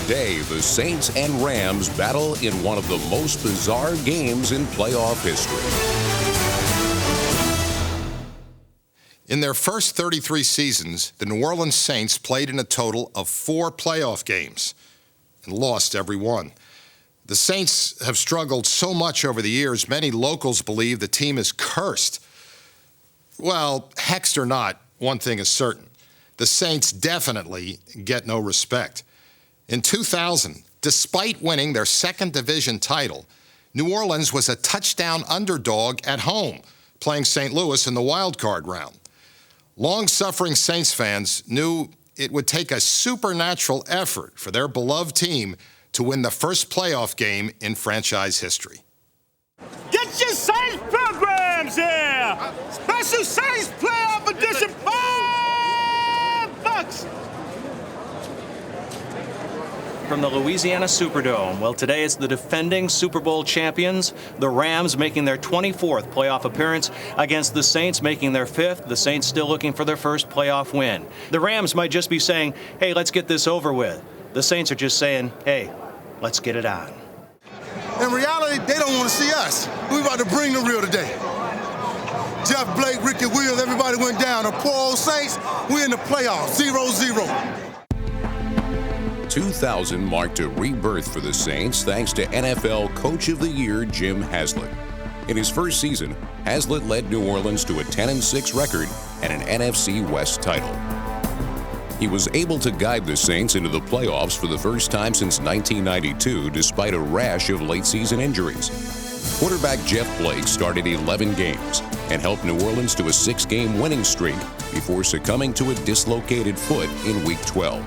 Today, the Saints and Rams battle in one of the most bizarre games in playoff history. In their first 33 seasons, the New Orleans Saints played in a total of 4 playoff games and lost every one. The Saints have struggled so much over the years, many locals believe the team is cursed. Well, hexed or not, one thing is certain. The Saints definitely get no respect. In 2000, despite winning their second division title, New Orleans was a touchdown underdog at home, playing St. Louis in the Wildcard round. Long-suffering Saints fans knew it would take a supernatural effort for their beloved team to win the first playoff game in franchise history. Get your Saints programs here! Special Saints playoff edition, $5! From the Louisiana Superdome. Well, today it's the defending Super Bowl champions, the Rams, making their 24th playoff appearance against the Saints, making their 5th. The Saints still looking for their first playoff win. The Rams might just be saying, hey, let's get this over with. The Saints are just saying, hey, let's get it on. In reality, they don't want to see us. We're about to bring the real today. Jeff Blake, Ricky Williams, everybody went down. The poor old Saints, we're in the playoffs, 0-0. 2000 marked a rebirth for the Saints thanks to NFL Coach of the Year Jim Haslett. In his first season, Haslett led New Orleans to a 10-6 record and an NFC West title. He was able to guide the Saints into the playoffs for the first time since 1992, despite a rash of late-season injuries. Quarterback Jeff Blake started 11 games and helped New Orleans to a 6-game winning streak before succumbing to a dislocated foot in Week 12.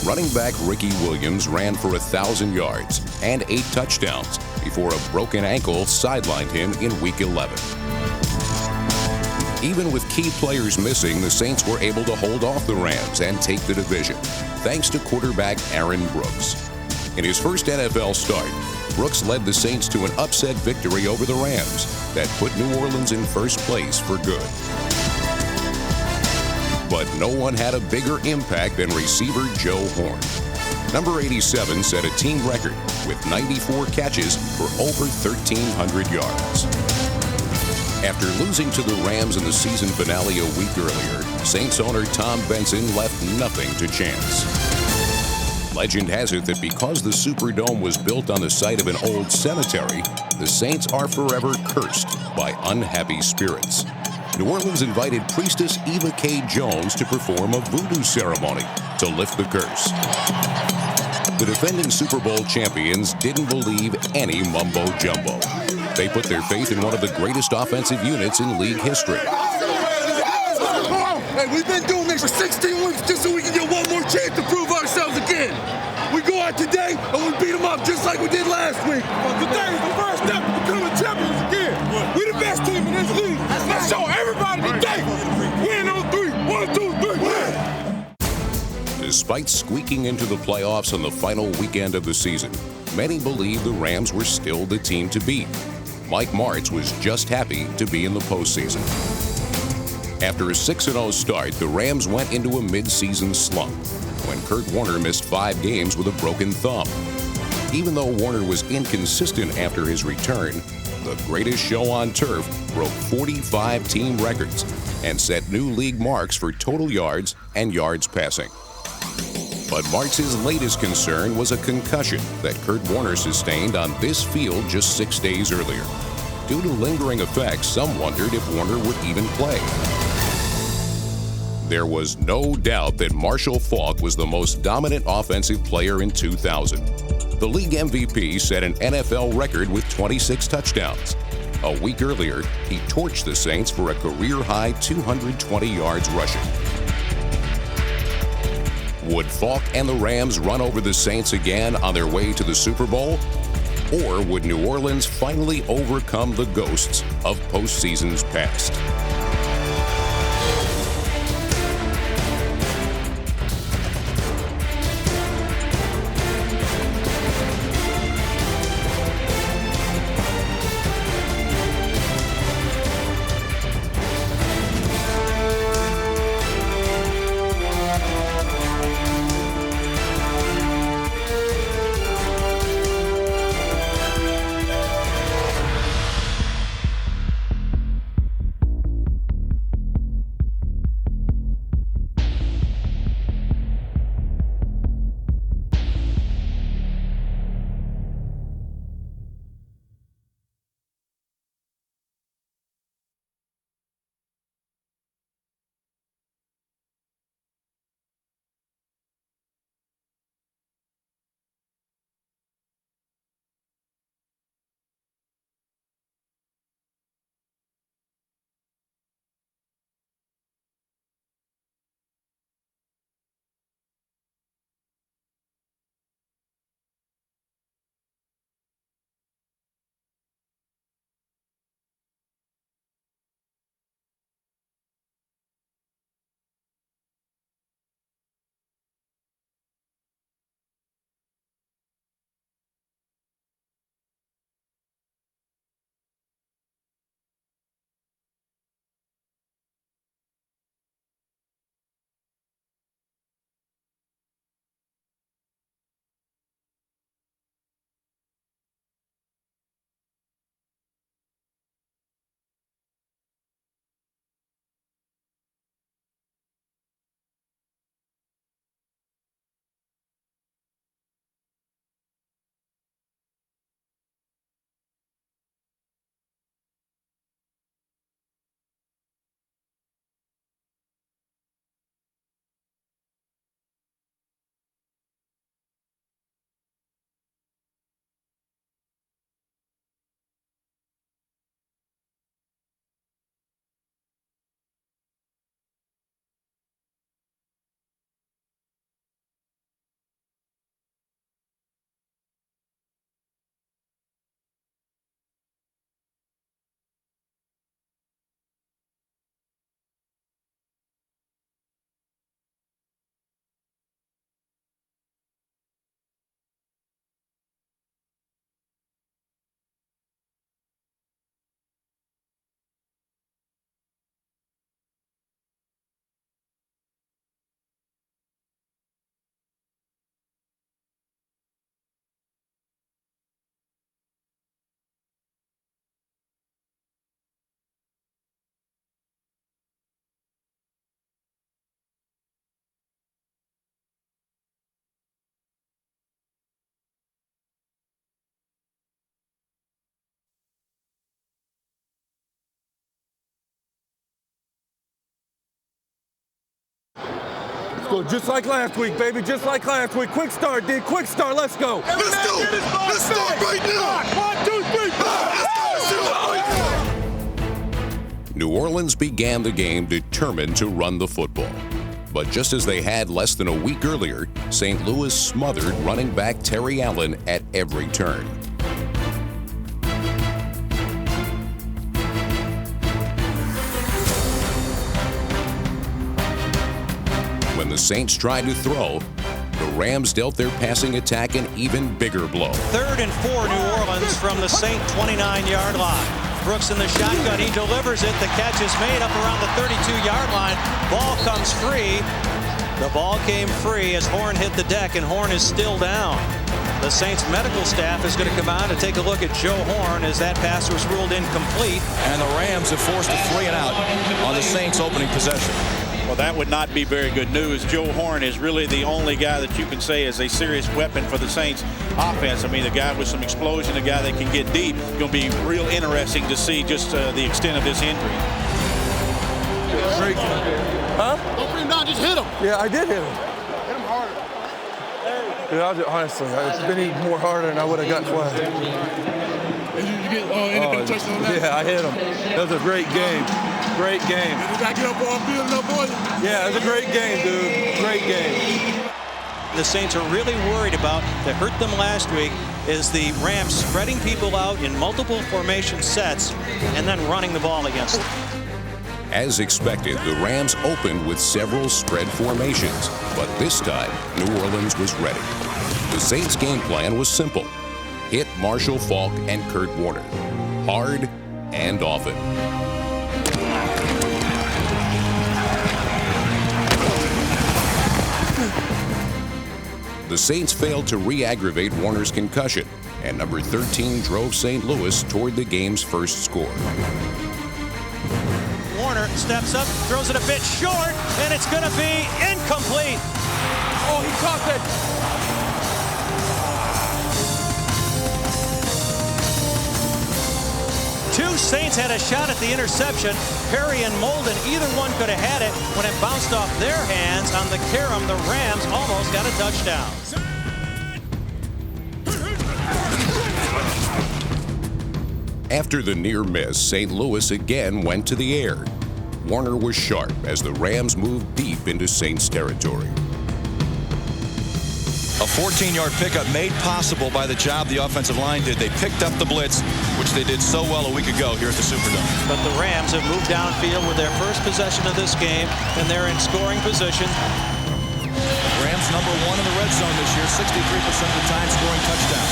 Running back Ricky Williams ran for 1,000 yards and 8 touchdowns before a broken ankle sidelined him in Week 11. Even with key players missing, the Saints were able to hold off the Rams and take the division, thanks to quarterback Aaron Brooks. In his first NFL start, Brooks led the Saints to an upset victory over the Rams that put New Orleans in first place for good. But no one had a bigger impact than receiver Joe Horn. Number 87 set a team record with 94 catches for over 1,300 yards. After losing to the Rams in the season finale a week earlier, Saints owner Tom Benson left nothing to chance. Legend has it that because the Superdome was built on the site of an old cemetery, the Saints are forever cursed by unhappy spirits. New Orleans invited priestess Eva K. Jones to perform a voodoo ceremony to lift the curse. The defending Super Bowl champions didn't believe any mumbo-jumbo. They put their faith in one of the greatest offensive units in league history. Hey, we've been doing this for 16 weeks just so we can get one more chance to prove ourselves again. We go out today and we beat them up just like we did last week. Today is the first step to becoming champions again. We're the best team in this league. Let's show everybody today. Win on 3. 1, 2, 3, win. Despite squeaking into the playoffs on the final weekend of the season, many believe the Rams were still the team to beat. Mike Martz was just happy to be in the postseason. After a 6-0 start, the Rams went into a mid-season slump when Kurt Warner missed 5 games with a broken thumb. Even though Warner was inconsistent after his return, the greatest show on turf broke 45 team records and set new league marks for total yards and yards passing. But Martz's latest concern was a concussion that Kurt Warner sustained on this field just 6 days earlier. Due to lingering effects, some wondered if Warner would even play. There was no doubt that Marshall Faulk was the most dominant offensive player in 2000. The league MVP set an NFL record with 26 touchdowns. A week earlier, he torched the Saints for a career-high 220 yards rushing. Would Faulk and the Rams run over the Saints again on their way to the Super Bowl? Or would New Orleans finally overcome the ghosts of postseasons past? go just like last week, baby. Just like last week. Quick start, D. Quick start. Let's go. Let's go. Let's start right now. 1, 2, 3, 4. New Orleans began the game determined to run the football. But just as they had less than a week earlier, St. Louis smothered running back Terry Allen at every turn. When the Saints tried to throw, the Rams dealt their passing attack an even bigger blow. 3rd and 4, New Orleans from the Saint 29-yard line. Brooks in the shotgun, he delivers it. The catch is made up around the 32-yard line. Ball comes free. The ball came free as Horn hit the deck, and Horn is still down. The Saints medical staff is going to come out to take a look at Joe Horn as that pass was ruled incomplete. And the Rams have forced a 3 and out on the Saints opening possession. Well, that would not be very good news. Joe Horn is really the only guy that you can say is a serious weapon for the Saints offense. I mean, the guy with some explosion, the guy that can get deep. Going to be real interesting to see just the extent of this injury. Great. Huh? Don't put him down, just hit him. Yeah, I did hit him. Hit him harder. Yeah, honestly, it's been even more harder than I would have got flat. Did you get anything touchdown on that? Yeah, I hit him. That was a great game. Great game. Did I get up on field enough for you? Yeah, it was a great game, dude. Great game. The Saints are really worried about, that hurt them last week, is the Rams spreading people out in multiple formation sets and then running the ball against them. As expected, the Rams opened with several spread formations, but this time, New Orleans was ready. The Saints' game plan was simple. Hit Marshall Faulk and Kurt Warner, hard and often. The Saints failed to re-aggravate Warner's concussion, and number 13 drove St. Louis toward the game's first score. Warner steps up, throws it a bit short, and it's going to be incomplete. Oh, he caught that. Two Saints had a shot at the interception. Perry and Molden, either one could have had it. When it bounced off their hands on the carom, the Rams almost got a touchdown. After the near miss, St. Louis again went to the air. Warner was sharp as the Rams moved deep into Saints territory. A 14-yard pickup made possible by the job the offensive line did. They picked up the blitz, which they did so well a week ago here at the Superdome. But the Rams have moved downfield with their first possession of this game, and they're in scoring position. Rams number 1 in the red zone this year, 63% of the time scoring touchdown.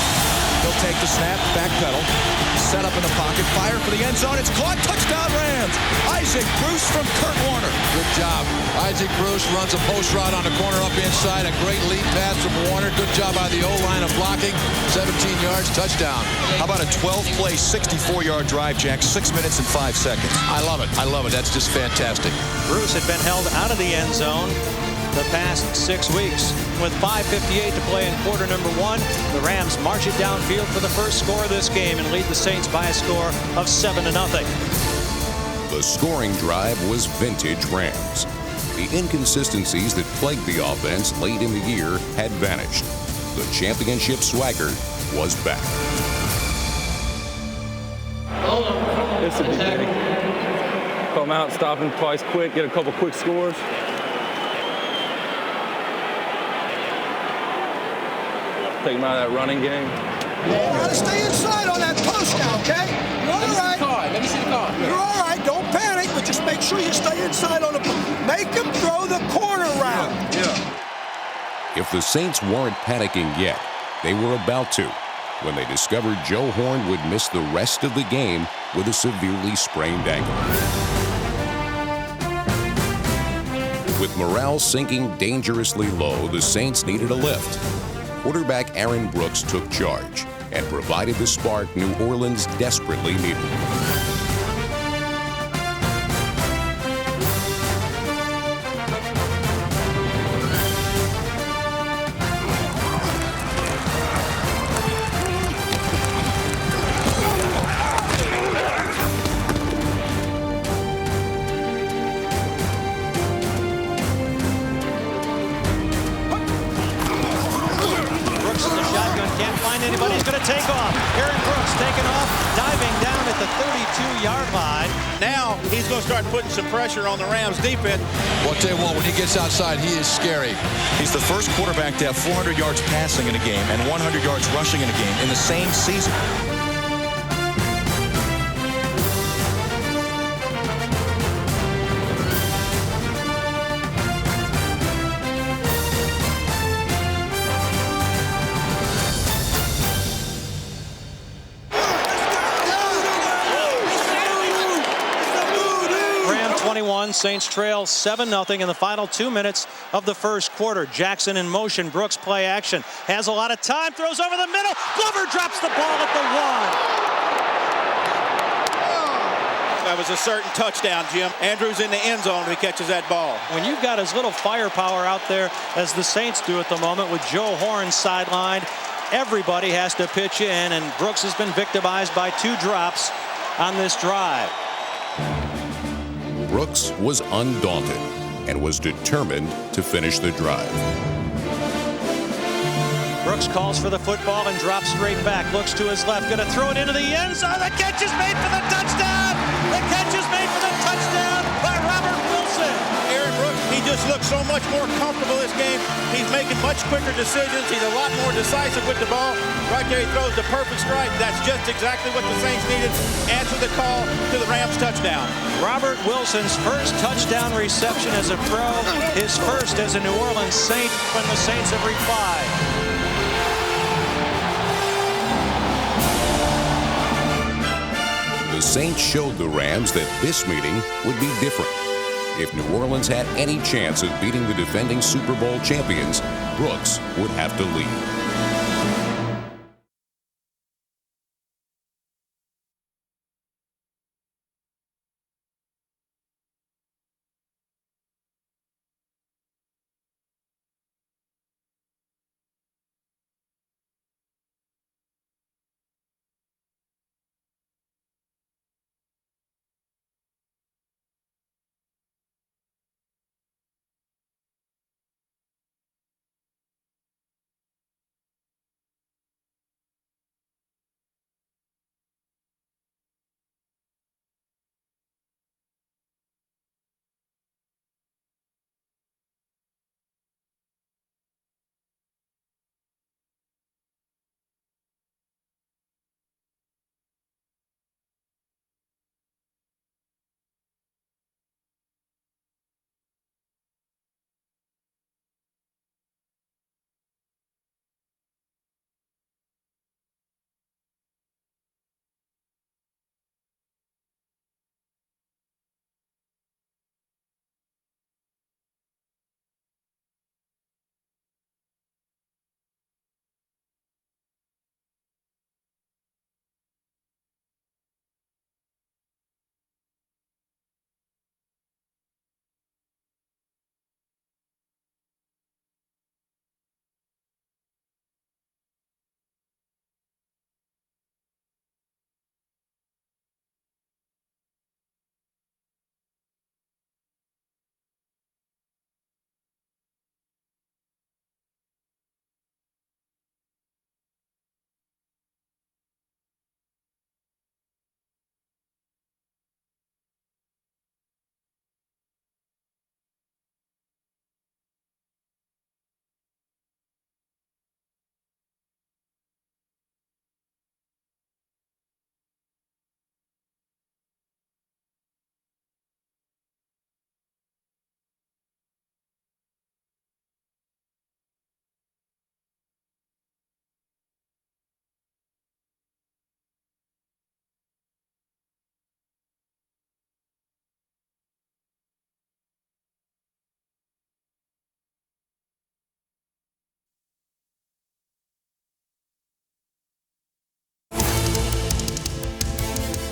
They'll take the snap, backpedal, set up in the pocket, fire for the end zone. It's caught, touchdown Rams. Isaac Bruce from Kurt Warner. Good job. Isaac Bruce runs a post route on the corner up inside. A great lead pass from Warner. Good job by the O-line of blocking. 17 yards, touchdown. How about a 12-play, 64-yard drive, Jack? 6 minutes and 5 seconds. I love it. I love it. That's just fantastic. Bruce had been held out of the end zone the past 6 weeks. With 5:58 to play in quarter number 1, the Rams march it downfield for the first score of this game and lead the Saints by a score of 7-0. The scoring drive was vintage Rams. The inconsistencies that plagued the offense late in the year had vanished. The championship swagger was back. This would be big. Come out, stop him twice quick, get a couple quick scores. Take him out of that running game. You gotta stay inside on that post now, okay? You're all right. Let me see the card. You're all right. Don't panic, but just make sure you stay inside on the post. Make him throw the corner route. Yeah. If the Saints weren't panicking yet, they were about to when they discovered Joe Horn would miss the rest of the game with a severely sprained ankle. With morale sinking dangerously low, the Saints needed a lift. Quarterback Aaron Brooks took charge and provided the spark New Orleans desperately needed. He's going to take off. Aaron Brooks taking off, diving down at the 32-yard line. Now he's going to start putting some pressure on the Rams defense. Well, I'll tell you what, when he gets outside, he is scary. He's the first quarterback to have 400 yards passing in a game and 100 yards rushing in a game in the same season. Saints trail 7-0 in the final 2 minutes of the first quarter. Jackson in motion. Brooks play action. Has a lot of time. Throws over the middle. Glover drops the ball at the 1. That was a certain touchdown, Jim. Andrews in the end zone when he catches that ball. When you've got as little firepower out there as the Saints do at the moment with Joe Horn sidelined, everybody has to pitch in, and Brooks has been victimized by 2 drops on this drive. Brooks was undaunted and was determined to finish the drive. Brooks calls for the football and drops straight back. Looks to his left, going to throw it into the end zone. The catch is made for the touchdown! The catch is made for the touchdown by Robert Wilson. Aaron Brooks, he just looks so much more comfortable this game. He's making much quicker decisions. He's a lot more decisive with the ball. Right there, he throws the perfect strike. That's just exactly what the Saints needed. Answer the call to the Rams touchdown. Robert Wilson's first touchdown reception as a pro, his first as a New Orleans Saint when the Saints have replied. The Saints showed the Rams that this meeting would be different. If New Orleans had any chance of beating the defending Super Bowl champions, Brooks would have to lead.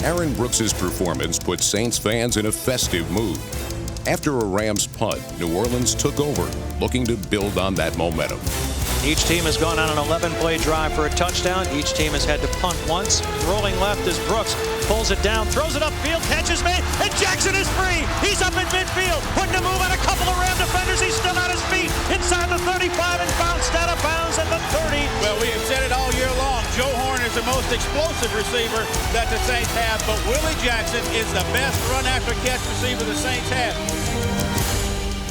Aaron Brooks' performance put Saints fans in a festive mood. After a Rams punt, New Orleans took over, looking to build on that momentum. Each team has gone on an 11-play drive for a touchdown. Each team has had to punt once. Rolling left is Brooks. Pulls it down, throws it upfield, catch is made, and Jackson is free. He's up in midfield, putting a move on a couple of Ram defenders. He's still on his feet inside the 35 and bounced out of bounds at the 30. Well, we have said it all year long. Joe Horn the most explosive receiver that the Saints have, but Willie Jackson is the best run-after-catch receiver the Saints have.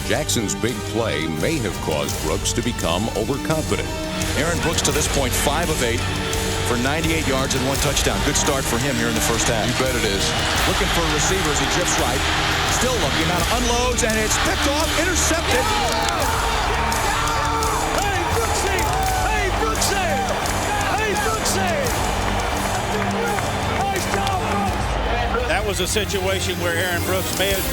Jackson's big play may have caused Brooks to become overconfident. Aaron Brooks to this point 5 of 8 for 98 yards and 1 touchdown. Good start for him here in the first half. You bet it is. Looking for a receiver as he drifts right. Still looking, now unloads, and it's picked off, intercepted. Hey, Brooksy! Hey, Brooksy! Hey, Brooksy! Nice job, Brooks! That was a situation where Aaron Brooks may have,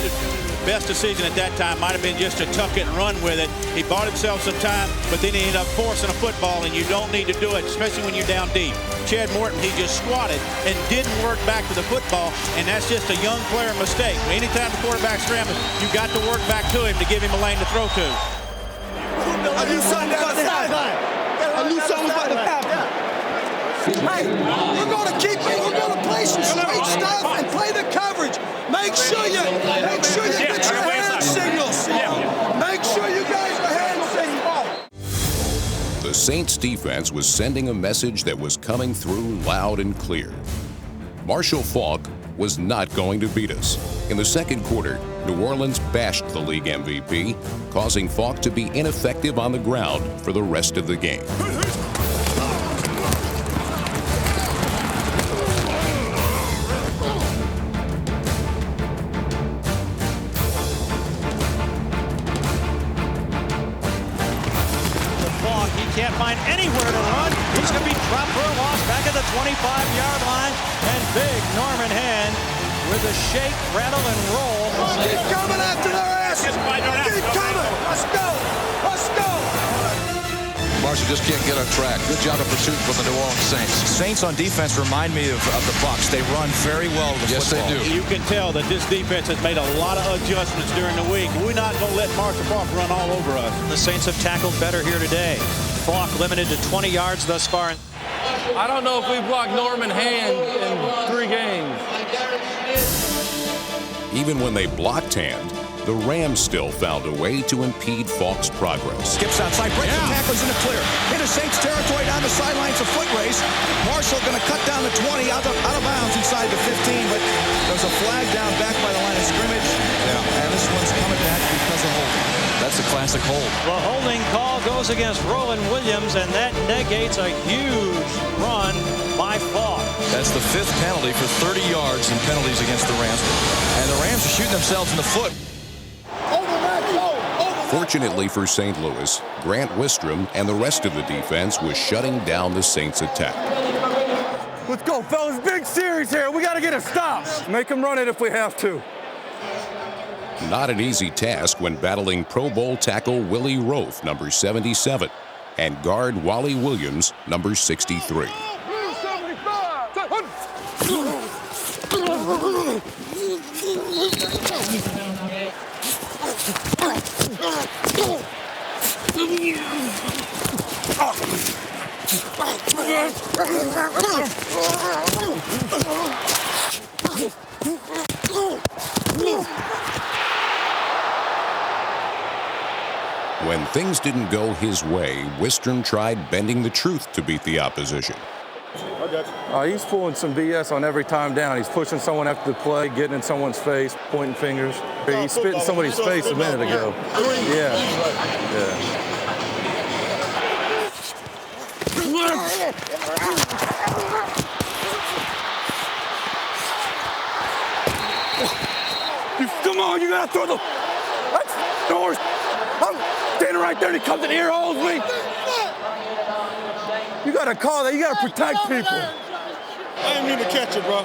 best decision at that time might have been just to tuck it and run with it. He bought himself some time, but then he ended up forcing a football, and you don't need to do it, especially when you're down deep. Chad Morton, he just squatted and didn't work back to the football, and that's just a young player mistake. Anytime the quarterback scrambles, you got to work back to him to give him a lane to throw to. I knew something was about to happen. I knew something was about to happen. Hey, we're going to keep it. We're going to play some straight stuff and play the coverage. Make sure you get your hand signals. Make sure you guys are hand signals. The Saints defense was sending a message that was coming through loud and clear. Marshall Faulk was not going to beat us. In the second quarter, New Orleans bashed the league MVP, causing Faulk to be ineffective on the ground for the rest of the game. Can't find anywhere to run. He's going to be dropped for a loss back at the 25-yard line. And big Norman Hand with a shake, rattle, and roll. Keep coming after their asses. Keep coming. Let's go. Let's go. Marshall just can't get on track. Good job of pursuit from the New Orleans Saints. Saints on defense remind me of the Bucs. They run very well with the Yes, football. they do. You can tell that this defense has made a lot of adjustments during the week. We're not going to let Marshall Faulk run all over us. The Saints have tackled better here today. Faulk limited to 20 yards thus far. I don't know if we blocked Norman Hand in 3 games. Even when they blocked Hand, the Rams still found a way to impede Faulk's progress. Skips outside, breaks the tackles in the clear. Into Saints territory down the sidelines, a foot race. Marshall going to cut down the 20, out of bounds inside the 15, but there's a flag down back by the line of scrimmage. And this one's coming back because of holding. That's a classic hold. The holding call goes against Roland Williams, and that negates a huge run by Faulk. That's the 5th penalty for 30 yards in penalties against the Rams. And the Rams are shooting themselves in the foot. Fortunately for St. Louis, Grant Wistrom and the rest of the defense was shutting down the Saints' attack. Let's go, fellas. Big series here. We got to get a stop. Make them run it if we have to. Not an easy task when battling Pro Bowl tackle Willie Roth, number 77, and guard Wally Williams, number 63. When things didn't go his way, Wistrom tried bending the truth to beat the opposition. He's pulling some BS on every time down. He's pushing someone after the play, getting in someone's face, pointing fingers. He spit in somebody's face a minute ago. Yeah. Come on, you gotta throw the. That's doors. I'm standing right there and he comes in here, holds me. You gotta call that. You gotta protect people. I didn't mean to catch it, bro. I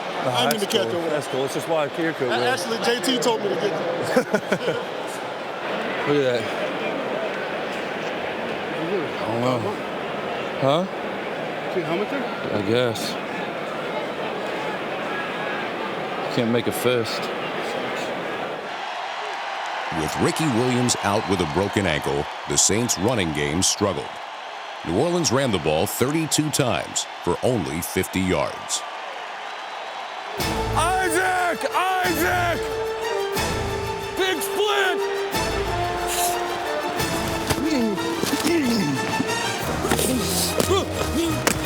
didn't mean to catch it. That's cool. It's just why you're cool. Actually, JT told me to get it. Look at that. I don't know. Huh? Helmet there? I guess. Can't make a fist. With Ricky Williams out with a broken ankle, the Saints' running game struggled. New Orleans ran the ball 32 times for only 50 yards. Isaac! Big split!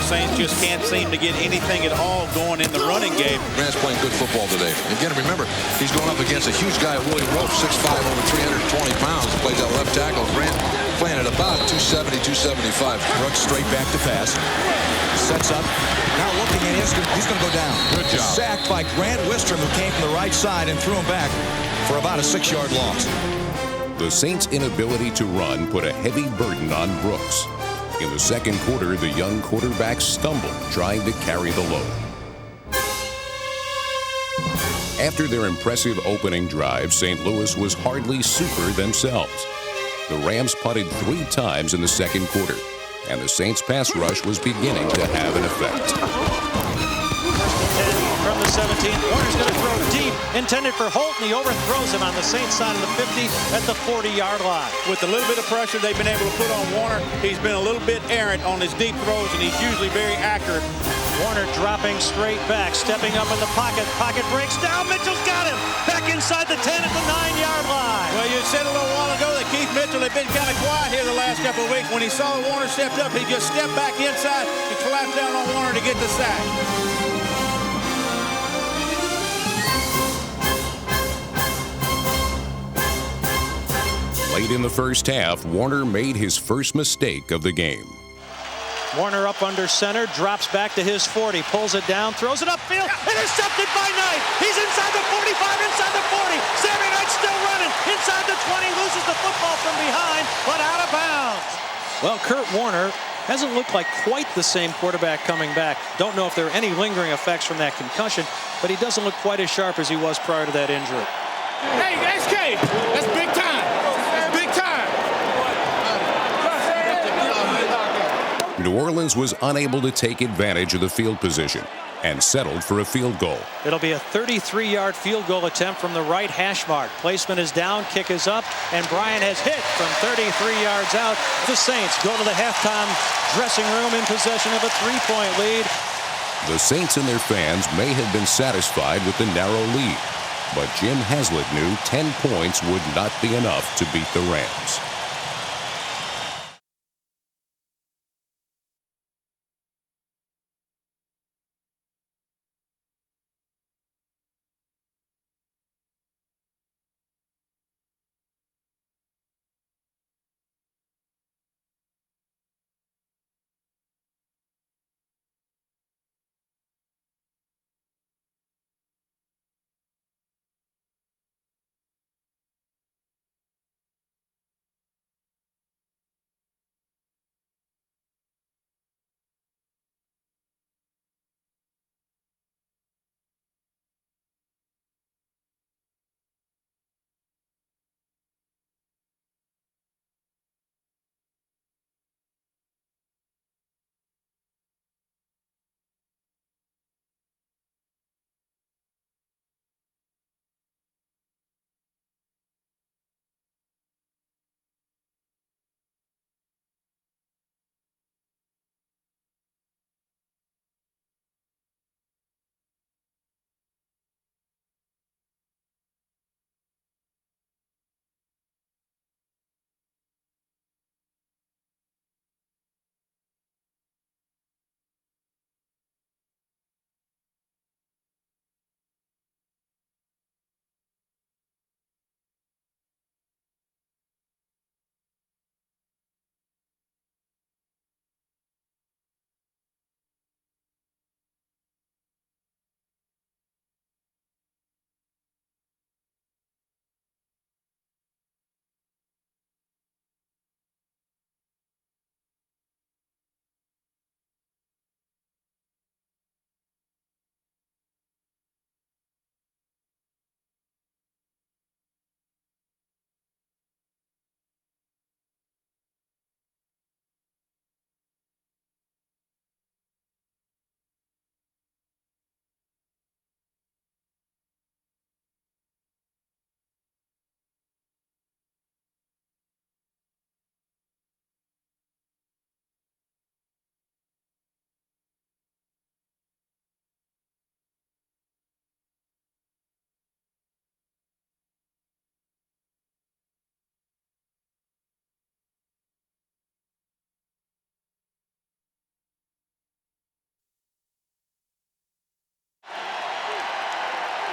Saints just can't seem to get anything at all going in the running game. Grant's playing good football today. Again, remember, he's going up against a huge guy, Willie Rope, 6'5", over 320 pounds. Plays that left tackle. Grant playing at about 270, 275. Brooks straight back to pass. Sets up. Now looking at him. He's going to go down. Good job. Sacked by Grant Wistrom, who came from the right side and threw him back for about a 6-yard loss. The Saints' inability to run put a heavy burden on Brooks. In the second quarter, the young quarterback stumbled trying to carry the load. After their impressive opening drive, St. Louis was hardly super themselves. The Rams punted 3 times in the second quarter, and the Saints' pass rush was beginning to have an effect. From the 17, Warner's going to throw deep, intended for Holt, and he overthrows him on the Saints side of the 50 at the 40-yard line. With a little bit of pressure they've been able to put on Warner, he's been a little bit errant on his deep throws, and he's usually very accurate. Warner dropping straight back, stepping up in the pocket. Pocket breaks down. Mitchell's got him. Back inside the 10 at the 9-yard line. Well, you said a little while ago that Keith Mitchell had been kind of quiet here the last couple of weeks. When he saw Warner stepped up, he just stepped back inside and collapsed down on Warner to get the sack. Late in the first half, Warner made his first mistake of the game. Warner up under center, drops back to his 40, pulls it down, throws it upfield, intercepted by Knight. He's inside the 45, inside the 40. Sammy Knight still running, inside the 20, loses the football from behind, but out of bounds. Well, Kurt Warner hasn't looked like quite the same quarterback coming back. Don't know if there are any lingering effects from that concussion, but he doesn't look quite as sharp as he was prior to that injury. Hey, SK, that's big time. New Orleans was unable to take advantage of the field position and settled for a field goal. It'll be a 33-yard field goal attempt from the right hash mark. Placement is down, kick is up, and Bryant has hit from 33 yards out. The Saints go to the halftime dressing room in possession of a 3-point lead. The Saints and their fans may have been satisfied with the narrow lead, but Jim Haslett knew 10 points would not be enough to beat the Rams.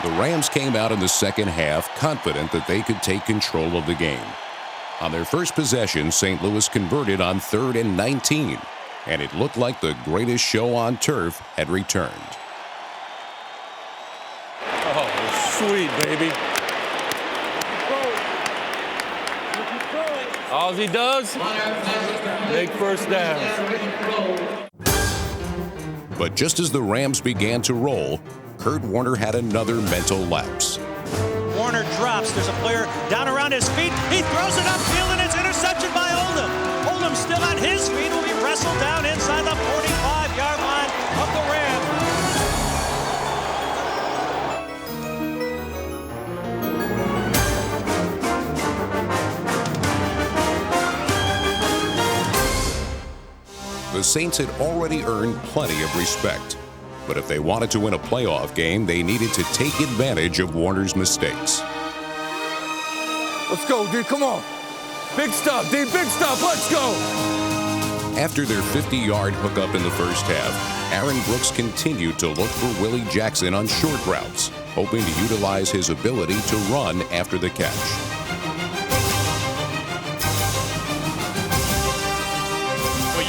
The Rams came out in the second half confident that they could take control of the game. On their first possession, St. Louis converted on 3rd and 19, and it looked like the greatest show on turf had returned. Oh, sweet, baby. All he does, make first downs. But just as the Rams began to roll, Kurt Warner had another mental lapse. Warner drops. There's a player down around his feet. He throws it upfield, and it's intercepted by Oldham. Oldham still on his feet, will be wrestled down inside the 45-yard line of the Rams. The Saints had already earned plenty of respect. But if they wanted to win a playoff game, they needed to take advantage of Warner's mistakes. Let's go, dude, come on. Big stuff, dude, big stuff, let's go. After their 50-yard hookup in the first half, Aaron Brooks continued to look for Willie Jackson on short routes, hoping to utilize his ability to run after the catch.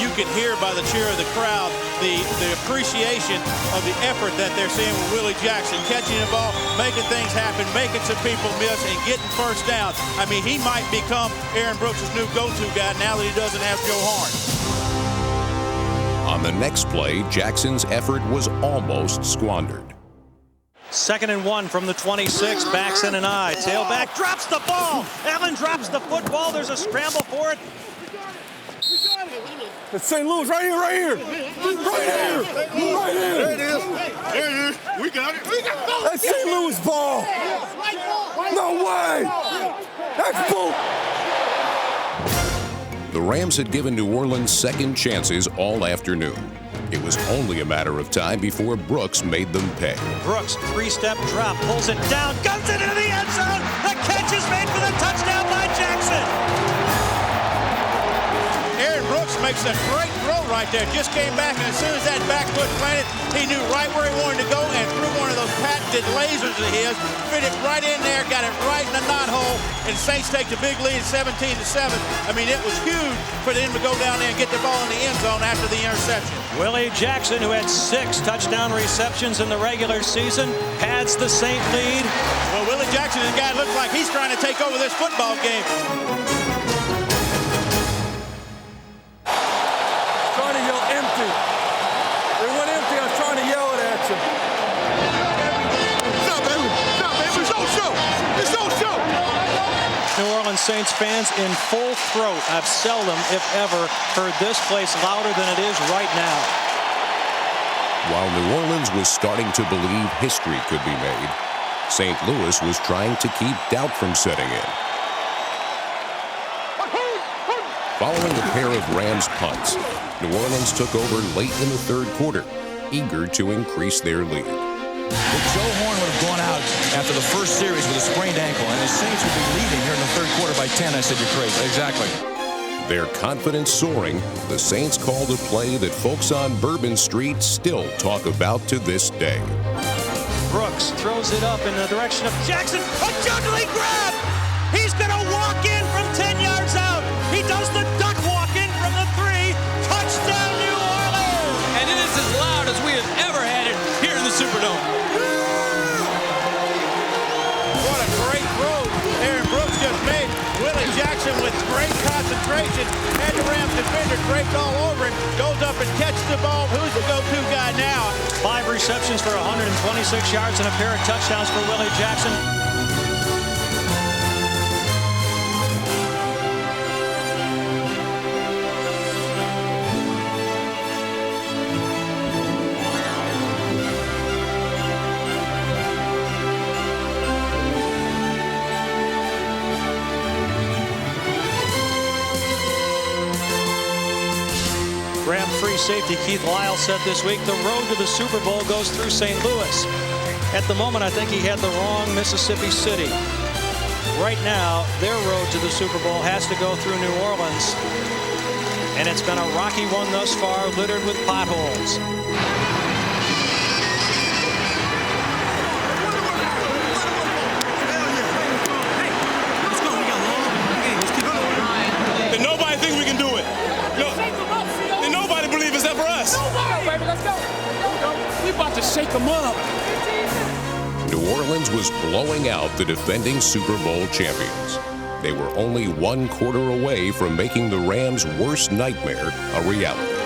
You can hear by the cheer of the crowd the appreciation of the effort that they're seeing with Willie Jackson, catching the ball, making things happen, making some people miss, and getting first down. I mean, he might become Aaron Brooks' new go-to guy now that he doesn't have Joe Horn. On the next play, Jackson's effort was almost squandered. 2nd and 1 from the 26, backs in an eye. Tailback drops the ball. Allen drops the football. There's a scramble for it. It's St. Louis right here, right here. Right here. Right here. There it is. There it is. We got it. We got it. That's St. Louis ball. No way. That's bull. The Rams had given New Orleans second chances all afternoon. It was only a matter of time before Brooks made them pay. Brooks, 3-step drop, pulls it down, guns it into the end zone. The catch is made for the touchdown by Jackson. Aaron Brooks makes a great throw right there. Just came back, and as soon as that back foot planted, he knew right where he wanted to go and threw one of those patented lasers of his, fit it right in there, got it right in the knot hole, and Saints take the big lead 17-7. I mean, it was huge for them to go down there and get the ball in the end zone after the interception. Willie Jackson, who had 6 touchdown receptions in the regular season, pads the Saint lead. Well, Willie Jackson is a guy that looks like he's trying to take over this football game. New Orleans Saints fans in full throat. I've seldom, if ever, heard this place louder than it is right now. While New Orleans was starting to believe history could be made, St. Louis was trying to keep doubt from setting in. Following a pair of Rams punts, New Orleans took over late in the third quarter, eager to increase their lead. But Joe Horn would have gone out after the first series with a sprained ankle, and the Saints would be leading here in the third quarter by 10. I said, you're crazy. Exactly. Their confidence soaring, the Saints called a play that folks on Bourbon Street still talk about to this day. Brooks throws it up in the direction of Jackson. A juggling grab! He's going to walk in from 10 yards out. He does the duck walk in from the 3. Touchdown, New Orleans! And it is as loud as we have ever had it here in the Superdome. What a great throw Aaron Brooks just made. Willie Jackson with great concentration. Had the Rams defender draped all over him. Goes up and catches the ball. Who's the go-to guy now? 5 receptions for 126 yards and a pair of touchdowns for Willie Jackson. Ram free safety Keith Lyle said this week, the road to the Super Bowl goes through St. Louis. At the moment, I think he had the wrong Mississippi City. Right now, their road to the Super Bowl has to go through New Orleans. And it's been a rocky one thus far, littered with potholes. shake them up. New Orleans was blowing out the defending Super Bowl champions. They were only 1 quarter away from making the Rams' worst nightmare a reality.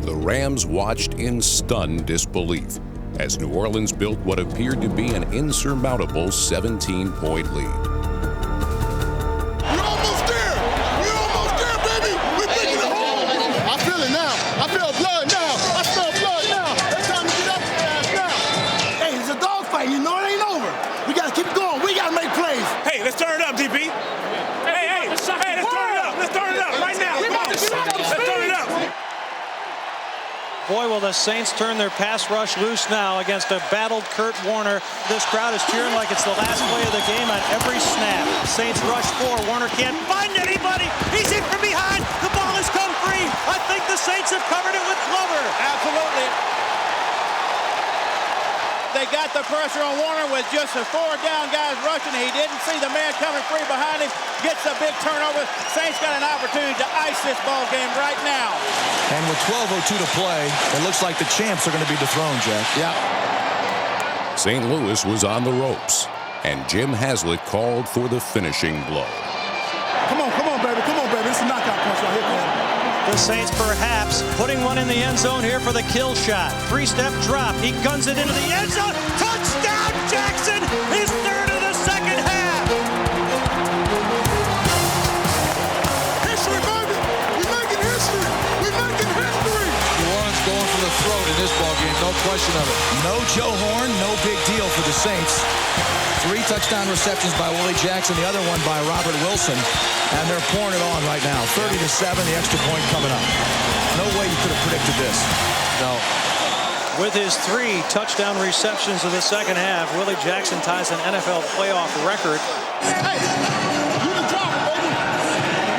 The Rams watched in stunned disbelief as New Orleans built what appeared to be an insurmountable 17-point lead. We're almost there! We're almost there, baby! We're taking it home! I feel it now! I feel blood now! I smell blood now! It's time to get up now! Hey, it's a dogfight, you know it ain't over! We gotta keep it going, we gotta make plays! Hey, let's turn it up, DP! Hey, let's turn it up! Let's turn it up right now! Come on! Let's turn it up! Boy, will the Saints turn their pass rush loose now against a battled Kurt Warner. This crowd is cheering like it's the last play of the game on every snap. Saints rush 4. Warner can't find anybody. He's in from behind. The ball has come free. I think the Saints have covered it with Glover. Absolutely. They got the pressure on Warner with just 4 down guys rushing. He didn't see the man coming free behind him. Gets a big turnover. Saints got an opportunity to ice this ball game right now. And with 12:02 to play, it looks like the champs are going to be dethroned, Jack. Yeah. St. Louis was on the ropes, and Jim Haslett called for the finishing blow. Come on, baby, this is a knockout punch right here, man. The Saints perhaps putting one in the end zone here for the kill shot. 3-step drop. He guns it into the end zone. Touchdown, Jackson! His third of the second half. History, baby! We're making history! We're making history! New Orleans going for the throat in this ballgame, no question of it. No Joe Horn, no big deal for the Saints. 3 touchdown receptions by Willie Jackson, the other one by Robert Wilson. And they're pouring it on right now. 30-7, the extra point coming up. No way you could have predicted this. No. With his 3 touchdown receptions of the second half, Willie Jackson ties an NFL playoff record. Hey, you the driver, baby.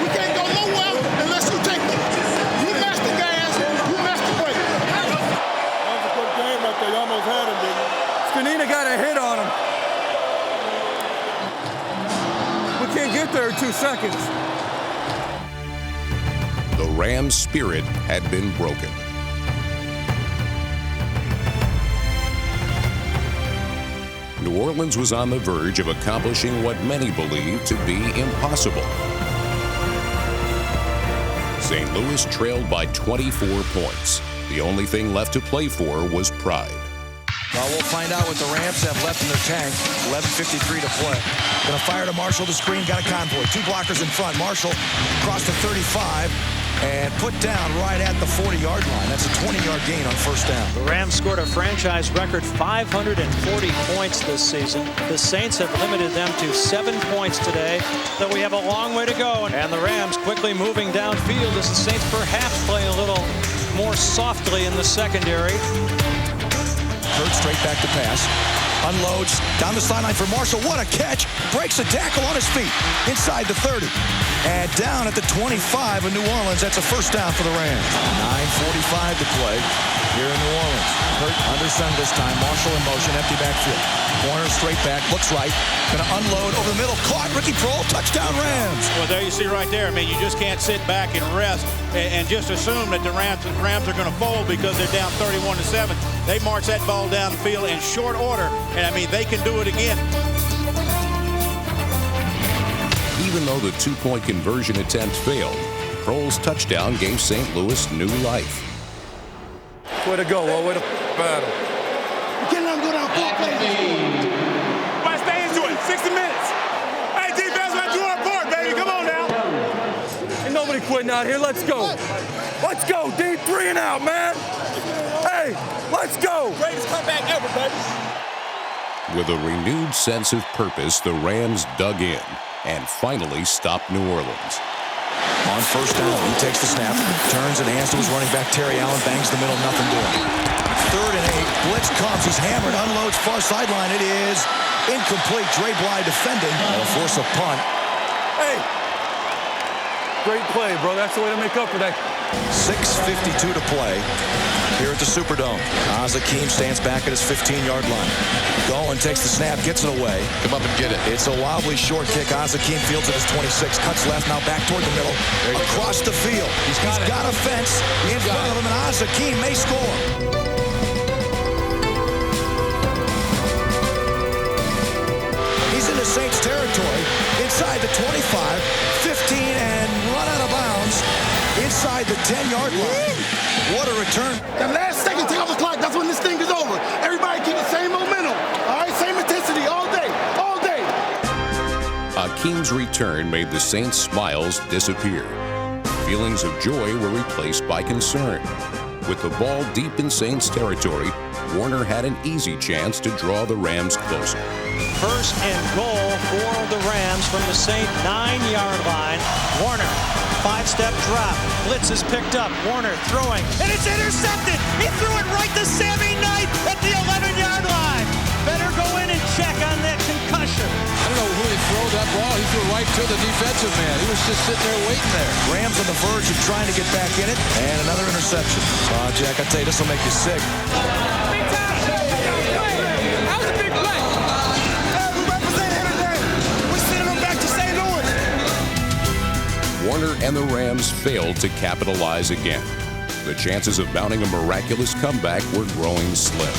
We can't go nowhere unless you take it. You mess the gas, you mess the brake. That was a good game right there. You almost had him, didn't you? Skanina got a hit on him. 2 seconds. The Rams' spirit had been broken. New Orleans was on the verge of accomplishing what many believed to be impossible. St. Louis trailed by 24 points. The only thing left to play for was pride. Well, we'll find out what the Rams have left in their tank. 11:53 to play. Going to fire to Marshall. The screen got a convoy. 2 blockers in front. Marshall across the 35 and put down right at the 40-yard line. That's a 20-yard gain on first down. The Rams scored a franchise record 540 points this season. The Saints have limited them to 7 points today, though we have a long way to go. And the Rams quickly moving downfield as the Saints perhaps playing a little more softly in the secondary. Hurd straight back to pass. Unloads down the sideline for Marshall. What a catch. Breaks a tackle on his feet. Inside the 30. And down at the 25 of New Orleans. That's a first down for the Rams. 9:45 to play here in New Orleans. Hurd under center this time. Marshall in motion. Empty backfield. Corner straight back. Looks right. Going to unload over the middle. Caught. Ricky Prohl. Touchdown Rams. Well, there you see right there. I mean, you just can't sit back and rest and just assume that the Rams are going to fold because they're down 31-7. They march that ball down the field in short order, and I mean, they can do it again. Even though the 2-point conversion attempt failed, Prohl's touchdown gave St. Louis new life. Way to go, way to battle. You can't let him go down 4 plays. Let's stay into it. 60 minutes. Hey, defense, let's do our part, baby. Come on now. Ain't nobody quitting out here. Let's go. Let's go, D. 3 and out, man. Hey, let's go. Greatest comeback ever, baby. With a renewed sense of purpose, the Rams dug in and finally stopped New Orleans. On first down, he takes the snap, turns and hands to his running back, Terry Allen, bangs the middle, nothing doing. 3rd and 8, blitz comes, he's hammered, unloads far sideline, it is incomplete. Dre Bly defending, will force a punt. Hey, great play, bro. That's the way to make up for that. 6:52 to play here at the Superdome. Hakeem stands back at his 15-yard line. Golan takes the snap, gets it away. Come up and get it. It's a wildly short kick. Hakeem fields at his 26, cuts left, now back toward the middle, across the field. He's got a fence in front of him, and Hakeem may score. He's into Saints territory, inside the 25, 15, and run out of bounds inside the 10-yard line. What a return. The last second, take off the clock. That's when this thing is over. Everybody keep the same momentum. All right, same intensity all day, all day. Hakeem's return made the Saints' smiles disappear. Feelings of joy were replaced by concern. With the ball deep in Saints territory, Warner had an easy chance to draw the Rams closer. First and goal for the Rams from the Saint 9-yard line. Warner, 5-step drop. Blitz is picked up. Warner throwing, and it's intercepted. He threw it right to Sammy Knight at the 11-yard line. Better go in and check on that concussion. I don't know who he threw that ball. He threw right to the defensive man. He was just sitting there waiting there. Rams on the verge of trying to get back in it, and another interception. Jack, I tell you, this will make you sick. Big time. That was a big play. Hey, we represent everything. We're sending them back to St. Louis. Warner and the Rams failed to capitalize again. The chances of mounting a miraculous comeback were growing slim.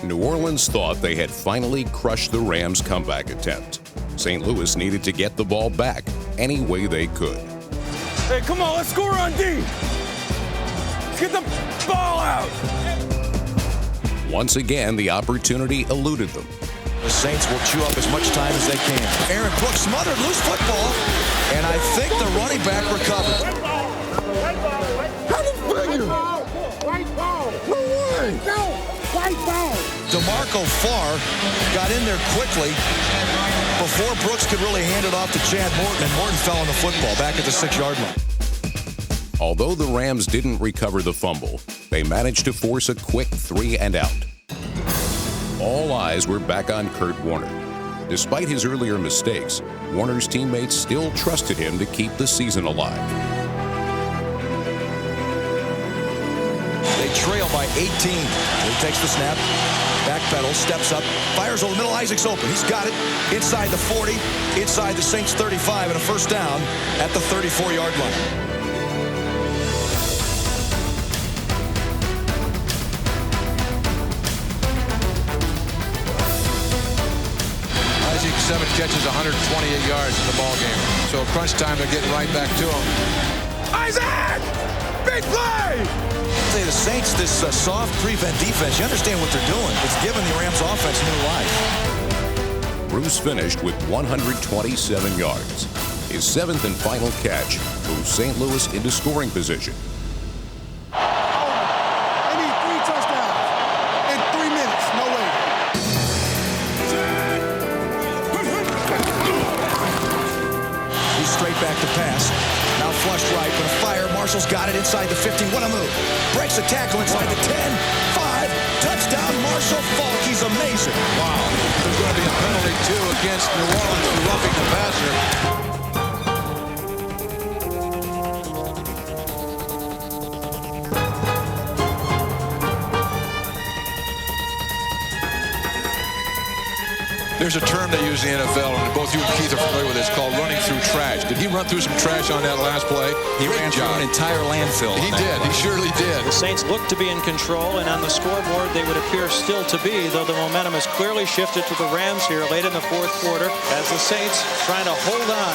New Orleans thought they had finally crushed the Rams' comeback attempt. St. Louis needed to get the ball back any way they could. Hey, come on, let's score on D. Let's get the ball out. Once again, the opportunity eluded them. The Saints will chew up as much time as they can. Aaron Brooks smothered, loose football, and I think the running back recovered. White ball. No way. No, white ball. DeMarco Farr got in there quickly before Brooks could really hand it off to Chad Morton, and Morton fell on the football back at the 6-yard line. Although the Rams didn't recover the fumble, they managed to force a quick 3-and-out. All eyes were back on Kurt Warner. Despite his earlier mistakes, Warner's teammates still trusted him to keep the season alive. They trail by 18. He takes the snap, backpedals, steps up, fires over the middle. Isaac's open. He's got it inside the 40, inside the Saints 35, and a first down at the 34-yard line. Isaac, 7 catches, 128 yards in the ball game. So crunch time, they're getting right back to him. Isaac! Big play! Say the Saints, this soft prevent defense, you understand what they're doing. It's giving the Rams offense new life. Bruce finished with 127 yards. His 7th and final catch moved St. Louis into scoring position. They need 3 touchdowns in 3 minutes. No way. He's straight back to pass. Now flush right, gonna fire. Marshall's got it inside the 15. What a move. Breaks the tackle inside the 10. 5. Touchdown, Marshall Faulk. He's amazing. Wow. There's going to be a penalty, too, against New Orleans for roughing the passer. There's a term they use in the NFL, and both you and Keith are familiar with it. It's called running through trash. Did he run through some trash on that last play? He ran through an entire landfill. He did. He surely did. The Saints look to be in control, and on the scoreboard they would appear still to be, though the momentum has clearly shifted to the Rams here late in the 4th quarter as the Saints trying to hold on.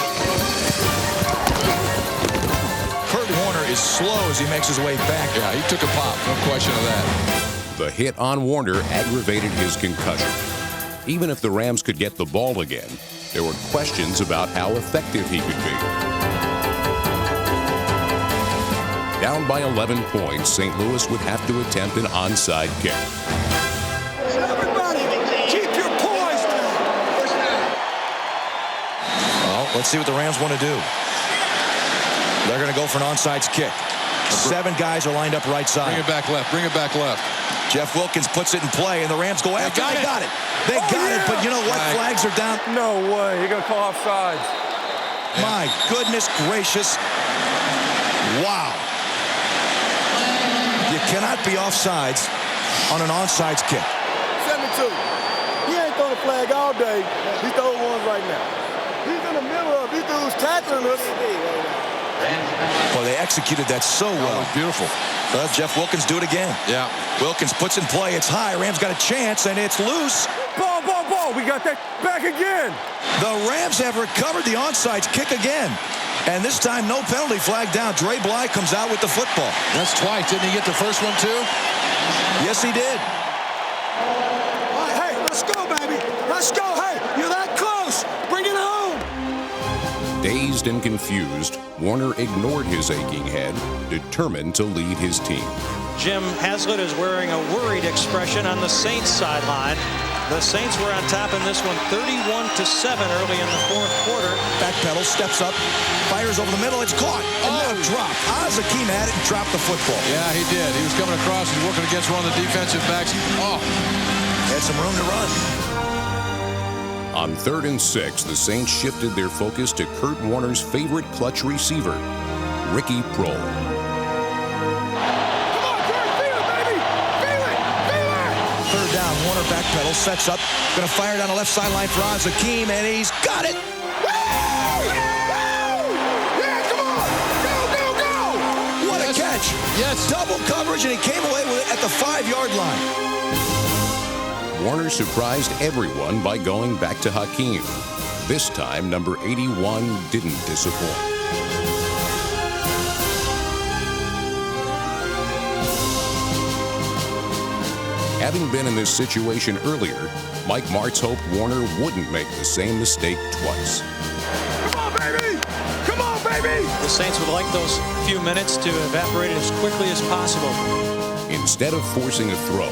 Kurt Warner is slow as he makes his way back. Yeah, he took a pop. No question of that. The hit on Warner aggravated his concussion. Even if the Rams could get the ball again, there were questions about how effective he could be. Down by 11 points, St. Louis would have to attempt an onside kick. Everybody, keep your poise now. Well, let's see what the Rams want to do. They're going to go for an onside kick. 7 guys are lined up right side. Bring it back left. Bring it back left. Jeff Wilkins puts it in play, and the Rams go after it. They got it. They got it, but you know what? Flags are down. No way. You're going to call offsides. My goodness gracious. Wow. You cannot be offsides on an onside kick. 72. He ain't throwing a flag all day. He's throwing ones right now. He's in the middle of these dudes tackling us. Well, they executed that so well. Beautiful. Jeff Wilkins do it again. Yeah. Wilkins puts in play. It's high. Rams got a chance, and it's loose. Ball. We got that back again. The Rams have recovered the onside kick again. And this time, no penalty flag down. Dre Bly comes out with the football. That's twice. Didn't he get the first one, too? Yes, he did. Hey, let's go, baby. Let's go. Hey, you're that close. Bring it home. Dazed and confused, Warner ignored his aching head, determined to lead his team. Jim Haslett is wearing a worried expression on the Saints sideline. The Saints were on top in this one 31-7 early in the 4th quarter. Backpedal, steps up, fires over the middle. It's caught. And now dropped. Azakim had it and dropped the football. Yeah, he did. He was coming across. He's working against one of the defensive backs. Had some room to run. On 3rd and 6, the Saints shifted their focus to Kurt Warner's favorite clutch receiver, Ricky Prohl. Warner backpedal, sets up, going to fire down the left sideline for Azakim, and he's got it. Yeah, come on. Go. What a catch. Yes. Double coverage, and he came away with it at the 5-yard line. Warner surprised everyone by going back to Hakeem. This time, number 81 didn't disappoint. Having been in this situation earlier, Mike Martz hoped Warner wouldn't make the same mistake twice. Come on, baby! Come on, baby! The Saints would like those few minutes to evaporate as quickly as possible. Instead of forcing a throw,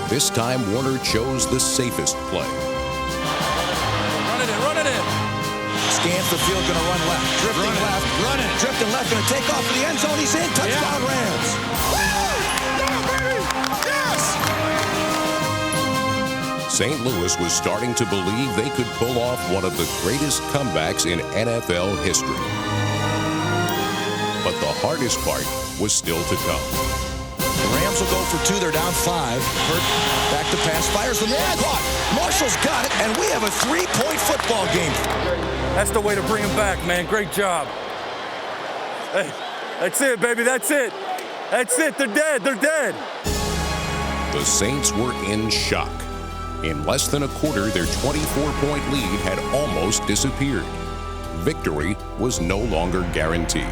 this time Warner chose the safest play. Run it in. Scans the field, gonna run left. Drifting left. Drifting left, gonna take off for the end zone. He's in. Touchdown, Rams. St. Louis was starting to believe they could pull off one of the greatest comebacks in NFL history. But the hardest part was still to come. The Rams will go for 2. They're down 5. Hurt back to pass. Fires the man. Caught. Marshall's got it, and we have a 3-point football game. That's the way to bring him back, man. Great job. Hey, that's it, baby. That's it. That's it. They're dead. They're dead. The Saints were in shock. In less than a quarter, their 24-point lead had almost disappeared. Victory was no longer guaranteed.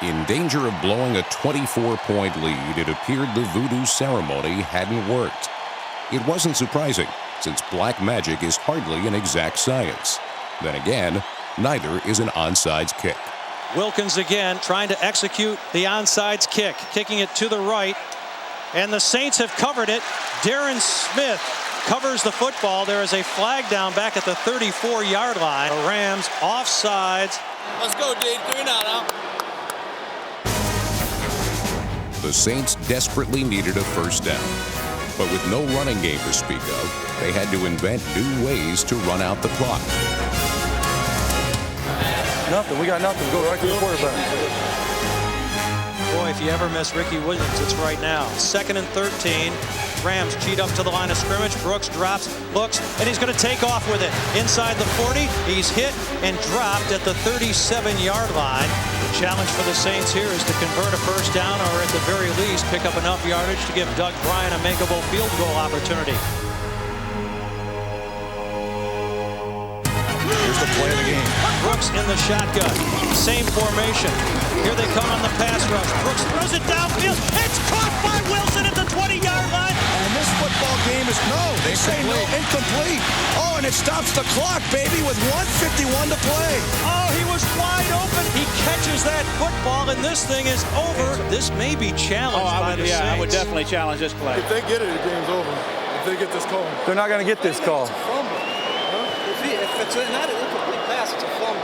In danger of blowing a 24-point lead, it appeared the voodoo ceremony hadn't worked. It wasn't surprising, since black magic is hardly an exact science. Then again, neither is an onside kick. Wilkins again trying to execute the onside kick, kicking it to the right, and the Saints have covered it. Darren Smith covers the football. There is a flag down back at the 34-yard line. The Rams offsides. Let's go, D. 3 now. The Saints desperately needed a first down. But with no running game to speak of, they had to invent new ways to run out the clock. Nothing. We got nothing. Go right to the quarterback. Boy, if you ever miss Ricky Williams, it's right now. 2nd and 13. Rams cheat up to the line of scrimmage. Brooks drops, looks, and he's going to take off with it. Inside the 40, he's hit and dropped at the 37-yard line. The challenge for the Saints here is to convert a first down or at the very least pick up enough yardage to give Doug Bryan a makeable field goal opportunity. Here's the play of the game. Brooks in the shotgun. Same formation. Here they come on the pass rush. Brooks throws it downfield. It's caught by Wilson at the 20-yard line. And this football game is they say no, incomplete. Oh, and it stops the clock, baby, with 1:51 to play. Oh, he was wide open. He catches that football, and this thing is over. This may be challenged by the Saints. I would definitely challenge this play. If they get it, the game's over. If they get this call. They're not going to get this call. If it's not an incomplete pass, it's a fumble.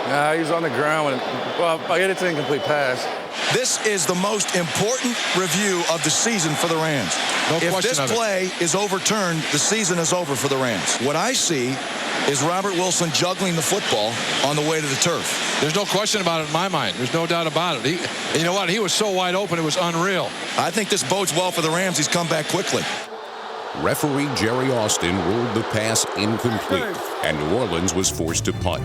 Nah, he's on the ground. Well, I get it's an incomplete pass. This is the most important review of the season for the Rams. If this play is overturned, the season is over for the Rams. What I see is Robert Wilson juggling the football on the way to the turf. There's no question about it in my mind. There's no doubt about it. You know what? He was so wide open, it was unreal. I think this bodes well for the Rams. He's come back quickly. Referee Jerry Austin ruled the pass incomplete, and New Orleans was forced to punt.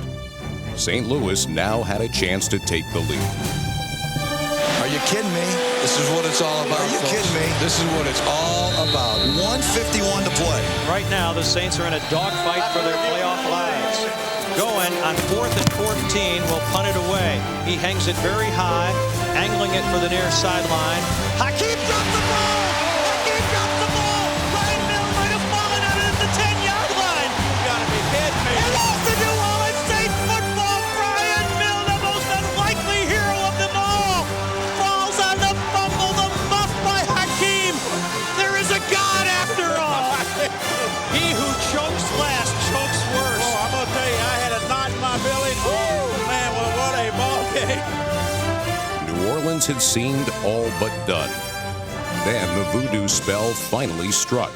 St. Louis now had a chance to take the lead. Are you kidding me? This is what it's all about. Are you kidding me? This is what it's all about. 1:51 to play. Right now, the Saints are in a dogfight for their playoff lives. Going on 4th and 14, will punt it away. He hangs it very high, angling it for the near sideline. Hakeem dropped the ball! Hakeem dropped the ball! Ryan Mill might have fallen out at the 10-yard line. You gotta be kidding me. And off the New Orleans Saints football, Ryan Mill, the most unlikely hero of them all, falls on the fumble, the muff by Hakeem. There is a God after all. He who chokes last chokes worse. Oh, I'm gonna tell you, I had a knot in my belly. Oh, man, well, what a ball game. New Orleans had seemed all but done. Then the voodoo spell finally struck.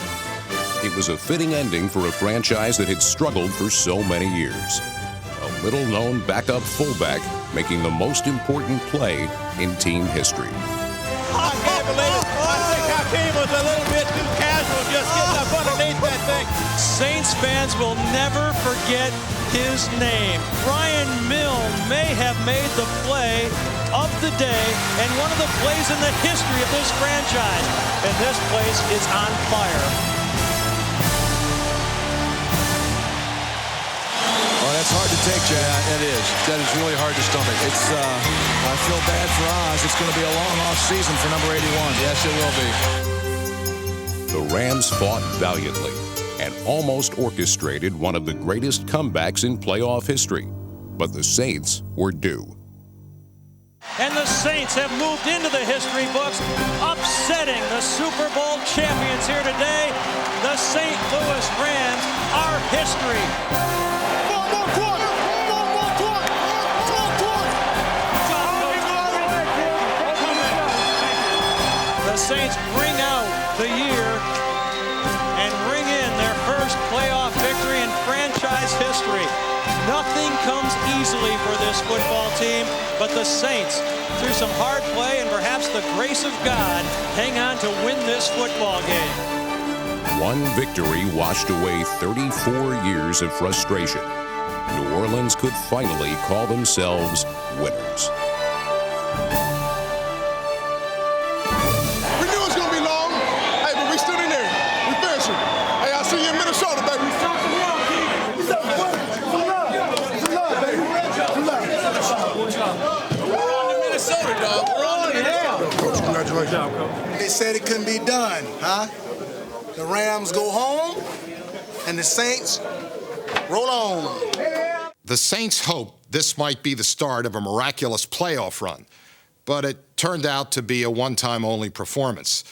It was a fitting ending for a franchise that had struggled for so many years. A little-known backup fullback making the most important play in team history. I can't believe it. I think Hakeem was a little bit too casual just getting up underneath that thing. Saints fans will never forget his name. Ryan Mill may have made the play of the day and one of the plays in the history of this franchise. And this place is on fire. Oh, that's hard to take, Jay. Yeah, it is. That is really hard to stomach. It's, I feel bad for Oz. It's going to be a long off season for number 81. Yes, it will be. The Rams fought valiantly and almost orchestrated one of the greatest comebacks in playoff history. But the Saints were due. And the Saints have moved into the history books, upsetting the Super Bowl champions here today. The St. Louis Rams are history. The Saints bring out the year and bring in their first playoff victory in franchise history. Nothing comes easily for this football team, but the Saints, through some hard play and perhaps the grace of God, hang on to win this football game. One victory washed away 34 years of frustration. New Orleans could finally call themselves winners. We knew it was gonna be long. Hey, but we stood in there. We finished it. Hey, I'll see you in Minnesota, baby. We're on to Minnesota, dog. We're on to Minnesota. Coach, congratulations. They said it couldn't be done, huh? The Rams go home, and the Saints roll on. The Saints hoped this might be the start of a miraculous playoff run, but it turned out to be a one-time-only performance.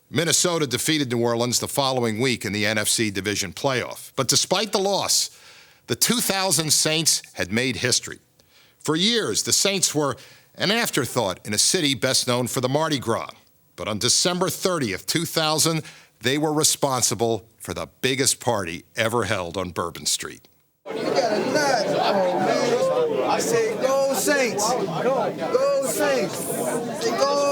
Minnesota defeated New Orleans the following week in the NFC Division playoff. But despite the loss, the 2000 Saints had made history. For years, the Saints were an afterthought in a city best known for the Mardi Gras. But on December 30th, 2000, they were responsible for the biggest party ever held on Bourbon Street. You got a nut. Oh, man. I say, go Saints. Go Saints. Say, go